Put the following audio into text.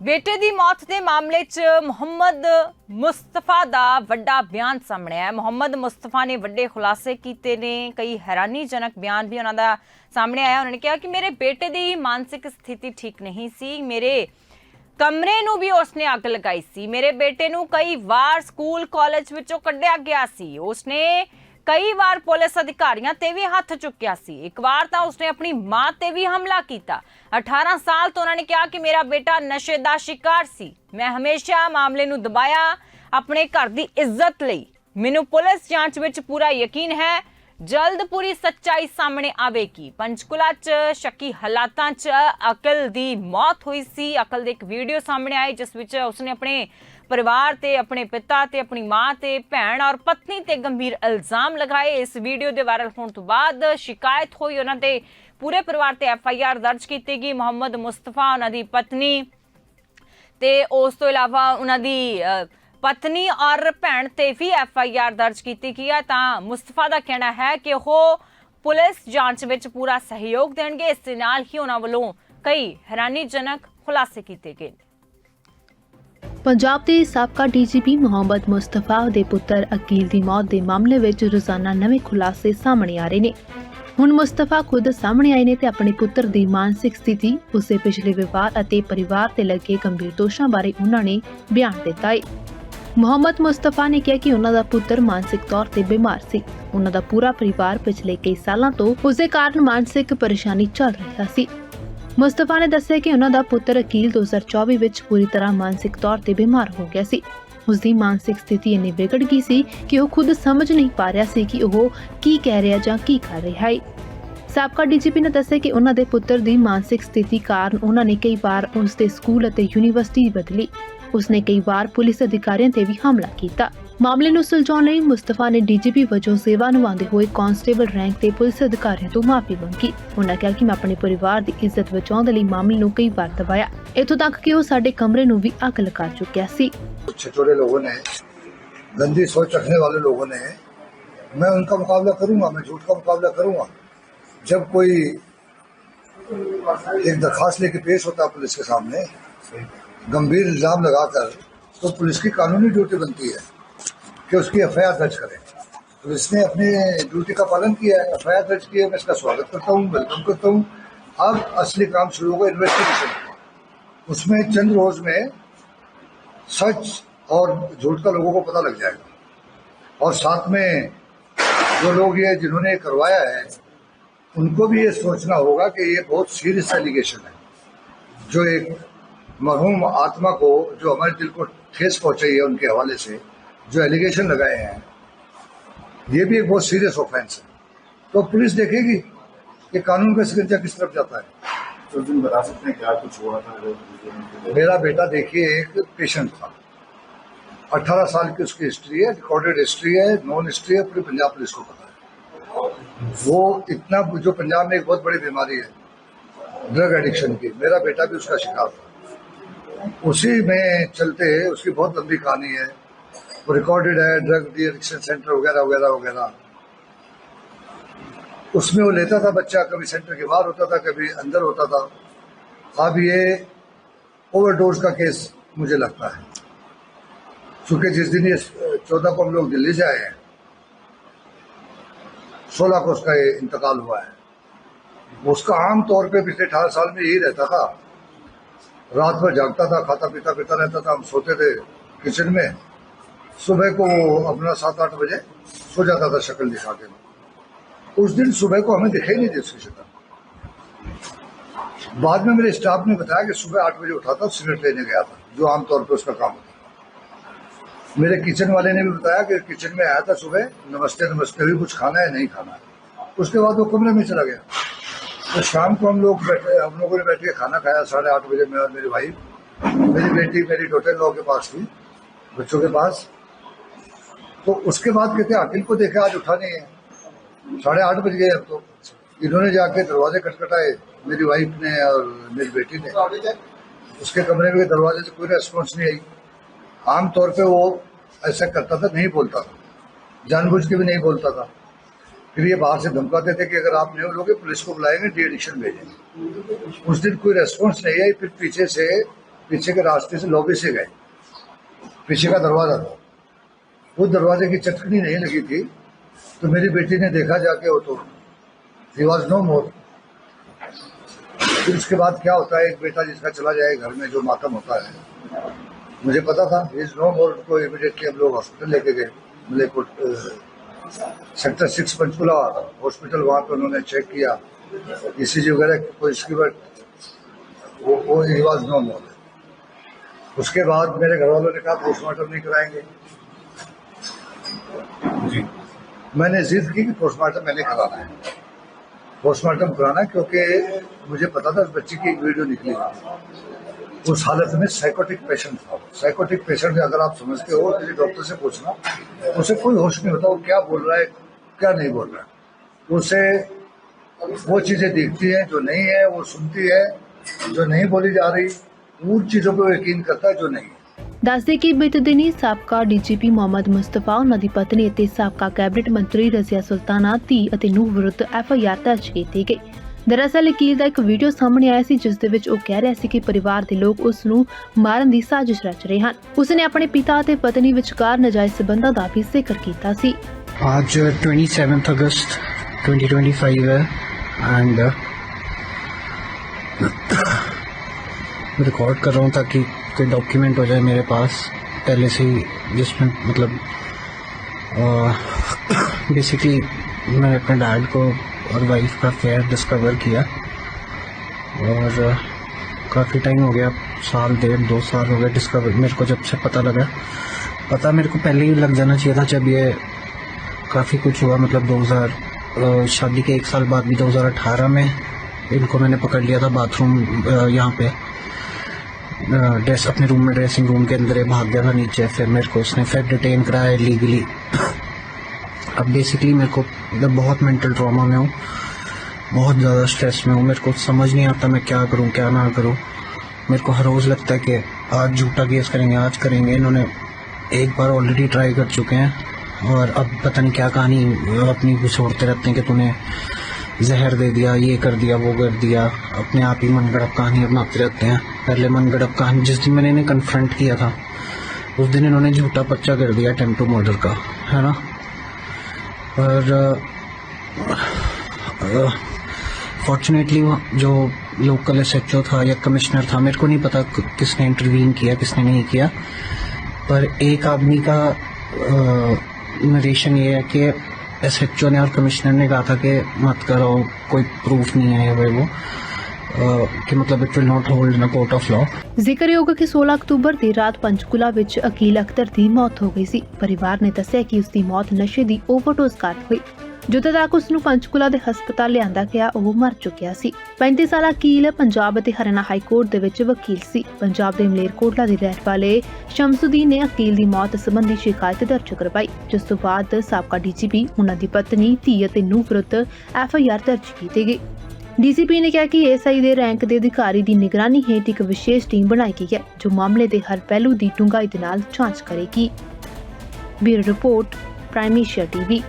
बेटे की मौत के मामले च मुहम्मद मुस्तफा का वड्डा बयान सामने आया। मुहम्मद मुस्तफा ने वड्डे खुलासे किए ने। कई हैरानीजनक बयान भी उन्होंने सामने आया। उन्होंने कहा कि मेरे बेटे की मानसिक स्थिति ठीक नहीं सी, मेरे कमरे नूं भी उसने अग लगाई सी, मेरे बेटे नूं कई बार स्कूल कॉलेज विचों कढ़िया गया सी, उसने कई बार पुलिस अधिकारियों ते भी हथ चुकिया सी, एक बार तो उसने अपनी मां ते भी हमला किया। 18 साल तो उन्होंने कहा कि मेरा बेटा नशे का शिकार सी, मैं हमेशा मामले नूं दबाया अपने घर की इज्जत लई। मैनूं पुलिस जांच विच पूरा यकीन है, जल्द पूरी सच्चाई सामने आवेगी। पंचकुला च शक्की हालातां च अकल दी मौत हुई सी। अकल दी एक वीडियो सामने आई जिस विच उसने अपने परिवार ते, अपने पिता ते, अपनी मां ते, भैन और पत्नी ते गंभीर इल्जाम लगाए। इस वीडियो दे वायरल होने तो बाद शिकायत हुई, उन्हां ते पूरे परिवार ते FIR दर्ज की गई। मुहम्मद मुस्तफा, उन्हां दी पत्नी ते उस तो इलावा उन्हां दी पत्नी और भैन ते भी FIR दर्ज की गई है। तां मुस्तफा का कहना है कि वह पुलिस जांच विच पूरा सहयोग देणगे। इस दे नाल ही उन्हां वल्लों कई हैरानीजनक खुलासे किए गए। पंजाब के साबका DGP मुहम्मद मुस्तफा के पुत्र अकील की मौत के मामले में रोजाना नवे खुलासे सामने आ रहे हैं। हुण मुस्तफा खुद सामने आए ने ते अपने पुत्र की मानसिक स्थिति, उसके पिछले व्यवहार और परिवार ते लगे गंभीर दोषों बारे उन्होंने बयान दिता है। मुहम्मद मुस्तफा ने कहा कि उन्होंने पुत्र मानसिक तौर पर बीमार सी। उन्होंने पूरा परिवार पिछले कई सालों तो उसके कारण मानसिक परेशानी चल रहा सी। मुस्तफा ने दस्सिया कि उन्होंने पुत्र अकील 2024 विच पूरी तरह मानसिक तौर पर बीमार हो गया सी। उसकी मानसिक स्थिति इन्नी बिगड़ गई सी कि वह खुद समझ नहीं पा रहा सी कि वह की कह रहा जां की कर रहा है। साबका DGP ने दस्सिया कि उन्होंने पुत्र की मानसिक स्थिति कारण उन्होंने कई बार उसके स्कूल और यूनिवर्सिटी बदली। उसने कई बार पुलिस अधिकारियों ते भी हमला किया। मामले नूं सुलझाउण लई मुस्तफा ने DGP वजों सेवा निभाते हुए कांस्टेबल रैंक ते पुलिस अधिकारियों तो माफी मंगी। उन्होंने कहा कि मैं अपने परिवार की इज्जत बचाउण लई मामले नूं कई बार दबाया, इत्थों तक कि वह साडे कमरे नूं भी अग लगा चुकिया सी। छोटे लोगों ने, गंदी सोच रखने वाले लोगों ने, मैं उनका मुकाबला करूंगा, मैं झूठ का मुकाबला करूंगा। जब कोई एक दरखास्त लेके पेश होता है पुलिस के सामने गंभीर इल्जाम लगाकर, तो पुलिस की कानूनी ड्यूटी बनती है कि उसकी FIR दर्ज करें। पुलिस ने अपनी ड्यूटी का पालन किया है, FIR दर्ज किया, मैं इसका स्वागत करता हूँ, वेलकम करता हूँ। अब असली काम शुरू होगा, इन्वेस्टिगेशन। उसमें चंद रोज में सच और झूठ का लोगों को पता लग जाएगा। और साथ में जो लोग ये जिन्होंने करवाया है उनको भी ये सोचना होगा कि ये बहुत सीरियस एलिगेशन है, जो एक मरहूम आत्मा को, जो हमारे दिल को ठेस पहुंचाई है, उनके हवाले से जो एलिगेशन लगाए हैं, ये भी एक बहुत सीरियस ऑफेंस है। तो पुलिस देखेगी कि कानून का शिकंजा किस तरफ जाता है। तो दिन बता सकते हैं क्या कुछ हुआ था? मेरा बेटा देखिए एक पेशेंट था, 18 साल की उसकी हिस्ट्री है, रिकॉर्डेड हिस्ट्री है, नॉन हिस्ट्री है, पूरी पंजाब पुलिस को पता है। वो इतना, जो पंजाब में एक बहुत बड़ी बीमारी है ड्रग एडिक्शन की, मेरा बेटा भी उसका शिकार था। उसी में चलते उसकी बहुत लंबी कहानी है, वो रिकॉर्डेड है, ड्रग डी एडिक्शन सेंटर वगैरह वगैरह वगैरह। उसमें वो लेता था बच्चा, कभी सेंटर के बाहर होता था, कभी अंदर होता था। अब ये ओवरडोज का केस मुझे लगता है, क्योंकि जिस दिन ये 14 को हम लोग दिल्ली से आए हैं, 16 को उसका ये इंतकाल हुआ है। उसका आम तौर पे पिछले 18 साल में यही रहता था, रात भर जागता था, खाता पीता रहता था, हम सोते थे किचन में, सुबह को अपना 7-8 बजे सो जाता था शक्ल दिखा के। उस दिन सुबह को हमें दिखाई नहीं दी उसकी शक्ल। बाद में मेरे स्टाफ ने बताया कि सुबह 8 बजे उठा था, सिगरेट लेने गया था, जो आमतौर पर उसका काम होता है। मेरे किचन वाले ने भी बताया कि किचन में आया था सुबह, नमस्ते नमस्ते हुई, कुछ खाना है नहीं खाना है। उसके बाद वो कमरे में चला गया। तो शाम को हम लोगों ने बैठ के खाना खाया 8:30 बजे, मैं और मेरी वाइफ, मेरी बेटी मेरी डॉटर लॉ के पास थी, बच्चों के पास। तो उसके बाद कहते अकिल को देखा, आज उठा नहीं है, 8:30 बज गए। अब तो इन्होंने जाके दरवाजे खटखटाए, मेरी वाइफ ने और मेरी बेटी ने। उसके कमरे में दरवाजे से कोई रेस्पॉन्स नहीं आई। आमतौर पे वो ऐसा करता था, नहीं बोलता था, जानबूझ के भी नहीं बोलता था। फिर ये बाहर से धमकाते थे कि अगर आप नहीं लोगे पुलिस को बुलाएंगे, डी एडिक्शन भेजेंगे। उस दिन कोई रेस्पॉन्स नहीं आई। फिर पीछे से पीछे के रास्ते से लॉबी से गए, पीछे का दरवाजा था, उस दरवाजे की चटकनी नहीं लगी थी, तो मेरी बेटी ने देखा जाके, वो तो ही वॉज नो मोर। फिर उसके बाद क्या होता है, एक बेटा जिसका चला जाए घर में, जो मातम होता है, मुझे पता था इज नो मोर। को इमीडिएटली हम लोग हॉस्पिटल लेके गए, मलेरकोट सेक्टर 6 पंचकुला हॉस्पिटल। वहाँ पे उन्होंने चेक किया, ECG वगैरह कोई इसकी, बट वो ही वॉज नो मोर। उसके बाद मेरे घर वालों ने कहा पोस्टमार्टम नहीं कराएंगे जी। मैंने जिद की कि पोस्टमार्टम मैंने कराना है, पोस्टमार्टम कराना है, क्योंकि मुझे पता था उस बच्ची की एक वीडियो निकली, उस हालत में साइकोटिक पेशेंट था। साइकोटिक पेशेंट अगर आप समझते हो, किसी डॉक्टर से पूछना, उसे कोई होश नहीं होता वो क्या बोल रहा है क्या नहीं बोल रहा है। उसे वो चीजें दिखती हैं जो नहीं है, वो सुनती है जो नहीं बोली जा रही, उन चीजों पर यकीन करता है जो नहीं है। ਦੱਸਦੇ ਕਿ ਬੀਤੇ ਦਿਨੀ ਸਾਬਕਾ ਡੀਜੀਪੀ ਮੁਹੰਮਦ ਮੁਸਤਫਾ, ਉਹਨਾਂ ਦੀ ਪਤਨੀ ਅਤੇ ਸਾਬਕਾ ਕੈਬਨਿਟ ਮੰਤਰੀ ਰਜ਼ੀਆ ਸੁਲਤਾਨਾ ਧੀ ਅਤੇ ਨੂੰਹ ਵਿਰੁੱਧ FIR ਦਰਜ ਕੀਤੀ ਗਈ। ਦਰਅਸਲ ਵਕੀਲ ਦਾ ਇੱਕ ਵੀਡੀਓ ਸਾਹਮਣੇ ਆਇਆ ਸੀ, ਜਿਸ ਦੇ ਵਿੱਚ ਉਹ ਕਹਿ ਰਿਹਾ ਸੀ ਕਿ ਪਰਿਵਾਰ ਦੇ ਲੋਕ ਉਸ ਨੂੰ ਮਾਰਨ ਦੀ ਸਾਜ਼ਿਸ਼ ਰਚ ਰਹੇ ਹਨ। ਉਸਨੇ ਆਪਣੇ ਪਿਤਾ ਅਤੇ ਪਤਨੀ ਵਿਚਕਾਰ ਨਾਜਾਇਜ਼ ਸਬੰਧਾਂ ਦਾ ਵੀ ਜ਼ਿਕਰ ਕੀਤਾ ਸੀ। आज 27 अगस्त 2025 है एंड रिकॉर्ड कर रहा हूँ ताकि कोई डॉक्यूमेंट हो जाए मेरे पास पहले से ही, जिसमें मतलब बेसिकली मैंने अपने डैड को और वाइफ का अफेयर डिस्कवर किया और काफ़ी टाइम हो गया, साल 1.5-2 साल हो गए डिस्कवर। मेरे को जब से पता लगा, पता मेरे को पहले ही लग जाना चाहिए था जब ये काफ़ी कुछ हुआ। मतलब 2000 शादी के 1 साल बाद भी 2018 में इनको मैंने पकड़ लिया था बाथरूम यहाँ पे ड्रेस अपने रूम में, ड्रेसिंग रूम के अंदर भाग गया था नीचे। फिर मेरे को उसने फिर डिटेन कराया इलीगली। अब बेसिकली मेरे को मतलब बहुत मेंटल ट्रॉमा में हूँ, बहुत ज़्यादा स्ट्रेस में हूँ। मेरे को समझ नहीं आता मैं क्या करूँ क्या ना करूँ। मेरे को हर रोज़ लगता है कि आज झूठा केस करेंगे, आज करेंगे। इन्होंने एक बार ऑलरेडी ट्राई कर चुके हैं और अब पता नहीं क्या कहानी अपनी घुसोड़ते रहते हैं कि तूने जहर दे दिया, ये कर दिया, वो कर दिया। अपने आप ही मनगढ़ंत कहानियाँ बनाते रहते हैं। पहले मनगढ़ंत कहानी, जिस दिन मैंने इन्हें कन्फ्रंट किया था उस दिन इन्होंने झूठा पर्चा कर दिया अटेम्प्ट टू मर्डर का, है ना। और फॉर्चुनेटली जो लोकल SHO था या कमिश्नर था, मेरे को नहीं पता किसने इंटरवीन किया किसने नहीं किया, पर एक आदमी का नरेशन ये है कि SHO ने और कमिश्नर ने कहा था कि मत करो, कोई प्रूफ नहीं है वो कि मतलब it will not hold in a court of law. ਜ਼ਿਕਰਯੋਗ ਕਿ 16 ਅਕਤੂਬਰ ਦੀ ਰਾਤ ਪੰਚਕੂਲਾ ਵਿੱਚ ਅਕੀਲ ਅਖਤਰ ਦੀ ਮੌਤ ਹੋ ਗਈ ਸੀ। ਪਰਿਵਾਰ ਨੇ ਦੱਸਿਆ ਕਿ ਉਸ ਦੀ ਮੌਤ ਨਸ਼ੇ ਦੀ ਓਵਰਡੋਜ਼ ਕਾਰਨ ਹੋਈ। ਜਦੋਂ ਤੱਕ ਉਸ ਨੂੰ ਪੰਚਕੂਲਾ ਦੇ ਹਸਪਤਾਲ ਲਿਆਂਦਾ ਗਿਆ, ਉਹ ਮਰ ਚੁੱਕਿਆ ਸੀ। 35 ਸਾਲਾ ਅਕੀਲ ਪੰਜਾਬ ਅਤੇ ਹਰਿਆਣਾ ਹਾਈ ਕੋਰਟ ਦੇ ਵਿੱਚ ਵਕੀਲ ਸੀ। ਪੰਜਾਬ ਦੇ ਮਲੇਰਕੋਟਲਾ ਦੇ ਰਹਿਣ ਵਾਲੇ ਸ਼ਮਸੁਦੀਨ ਨੇ ਅਕੀਲ ਦੀ ਮੌਤ ਸੰਬੰਧੀ ਸ਼ਿਕਾਇਤ ਦਰਜ ਕਰਵਾਈ, ਜਿਸ ਤੋਂ ਬਾਅਦ ਸਾਬਕਾ DGP, ਉਹਨਾਂ ਦੀ ਪਤਨੀ, ਧੀ ਅਤੇ ਨੂੰਹ ਵਿਰੁੱਧ FIR ਦਰਜ ਕੀਤੀ ਗਈ। DCP ਨੇ ਕਿਹਾ ਕਿ SI ਦੇ ਰੈਂਕ ਦੇ ਅਧਿਕਾਰੀ ਦੀ ਨਿਗਰਾਨੀ ਹੇਠ ਇੱਕ ਵਿਸ਼ੇਸ਼ ਟੀਮ ਬਣਾਈ ਗਈ ਹੈ, ਜੋ ਮਾਮਲੇ ਦੇ ਹਰ ਪਹਿਲੂ ਦੀ ਡੂੰਘਾਈ ਦੇ ਨਾਲ ਜਾਂਚ ਕਰੇਗੀ। Bureau report, prime Asia TV।